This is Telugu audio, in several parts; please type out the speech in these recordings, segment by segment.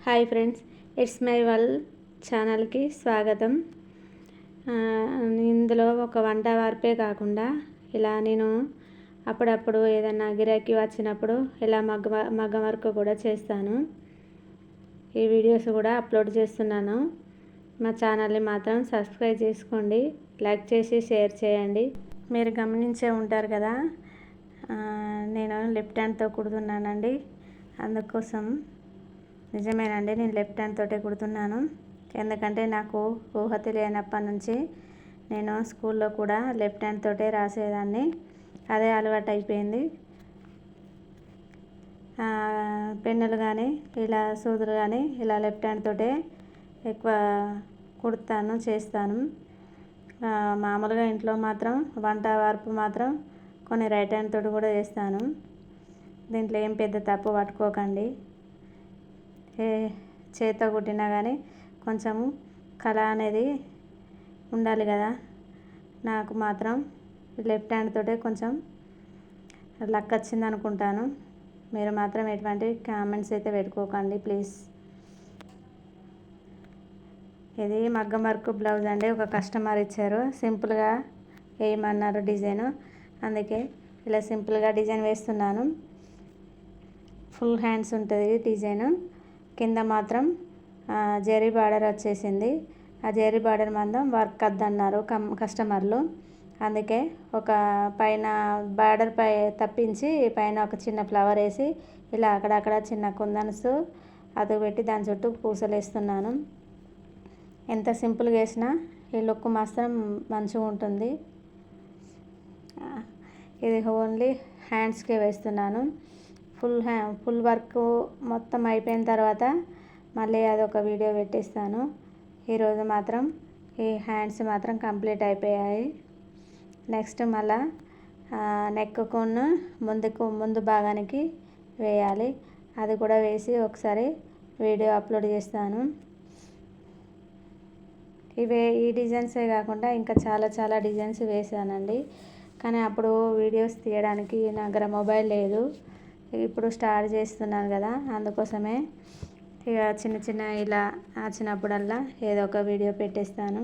హాయ్ ఫ్రెండ్స్, ఇట్స్ మై వల్ ఛానల్కి స్వాగతం. ఇందులో ఒక వంట వార్పే కాకుండా ఇలా నేను అప్పుడప్పుడు ఏదైనా గిరాకీ వచ్చినప్పుడు ఇలా మగ్గం వర్క్ కూడా చేస్తాను. ఈ వీడియోస్ కూడా అప్లోడ్ చేస్తున్నాను. మా ఛానల్ని మాత్రం సబ్స్క్రైబ్ చేసుకోండి, లైక్ చేసి షేర్ చేయండి. మీరు గమనించే ఉంటారు కదా, నేను లెఫ్ట్ హ్యాండ్తో కుడుతున్నానండి. అందుకోసం నిజమేనండి, నేను లెఫ్ట్ హ్యాండ్ తోటే కుడుతున్నాను. ఎందుకంటే నాకు ఊహ తెలియనప్పటి నుంచి నేను స్కూల్లో కూడా లెఫ్ట్ హ్యాండ్ తోటే రాసేదాన్ని. అదే అలవాటు అయిపోయింది. పెన్నులు కానీ ఇలా సూదులు కానీ ఇలా లెఫ్ట్ హ్యాండ్ తోటే ఎక్కువ కుడతాను, చేస్తాను. మామూలుగా ఇంట్లో మాత్రం వంట వార్పు మాత్రం కొన్ని రైట్ హ్యాండ్ తోటి కూడా చేస్తాను. దీంట్లో ఏం పెద్ద తప్పు పట్టుకోకండి. చేతితో కుట్టినా కానీ కొంచెము కళ అనేది ఉండాలి కదా. నాకు మాత్రం లెఫ్ట్ హ్యాండ్ తోటే కొంచెం లక్ వచ్చింది అనుకుంటాను. మీరు మాత్రం ఎటువంటి కామెంట్స్ అయితే పెట్టుకోకండి ప్లీజ్. ఇది మగ్గం వర్క్ బ్లౌజ్ అండి. ఒక కస్టమర్ ఇచ్చారు, సింపుల్గా వేయమన్నారు డిజైను. అందుకే ఇలా సింపుల్గా డిజైన్ వేస్తున్నాను. ఫుల్ హ్యాండ్స్ ఉంటుంది డిజైను. కింద మాత్రం జెరీ బార్డర్ వచ్చేసింది. ఆ జెరీ బార్డర్ మందం వర్క్ వద్దన్నారు కస్టమర్లు. అందుకే ఒక పైన బార్డర్ పై తప్పించి పైన ఒక చిన్న ఫ్లవర్ వేసి ఇలా అక్కడక్కడ చిన్న కుందన్స్ అదుగు పెట్టి దాని చుట్టూ పూసలు వేస్తున్నాను. ఎంత సింపుల్గా వేసినా ఈ లుక్ మాత్రం మంచిగా ఉంటుంది. ఇది ఓన్లీ హ్యాండ్స్కే వేస్తున్నాను. ఫుల్ వర్క్ మొత్తం అయిపోయిన తర్వాత మళ్ళీ అదొక వీడియో పెట్టిస్తాను. ఈరోజు మాత్రం ఈ హ్యాండ్స్ మాత్రం కంప్లీట్ అయిపోయాయి. నెక్స్ట్ మళ్ళా నెక్కును ముందు భాగానికి వేయాలి. అది కూడా వేసి ఒకసారి వీడియో అప్లోడ్ చేస్తాను. ఈ డిజైన్సే కాకుండా ఇంకా చాలా డిజైన్స్ వేసానండి. కానీ అప్పుడు వీడియోస్ తీయడానికి నా దగ్గర మొబైల్ లేదు. ఇప్పుడు స్టార్ట్ చేస్తున్నాను కదా, అందుకోసమే ఇక చిన్న ఇలా వచ్చినప్పుడల్లా ఏదో ఒక వీడియో పెట్టేస్తాను.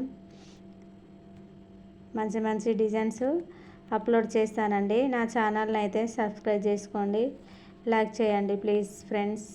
మంచి డిజైన్స్ అప్లోడ్ చేస్తానండి. నా ఛానల్ని అయితే సబ్స్క్రైబ్ చేసుకోండి, లైక్ చేయండి ప్లీజ్ ఫ్రెండ్స్.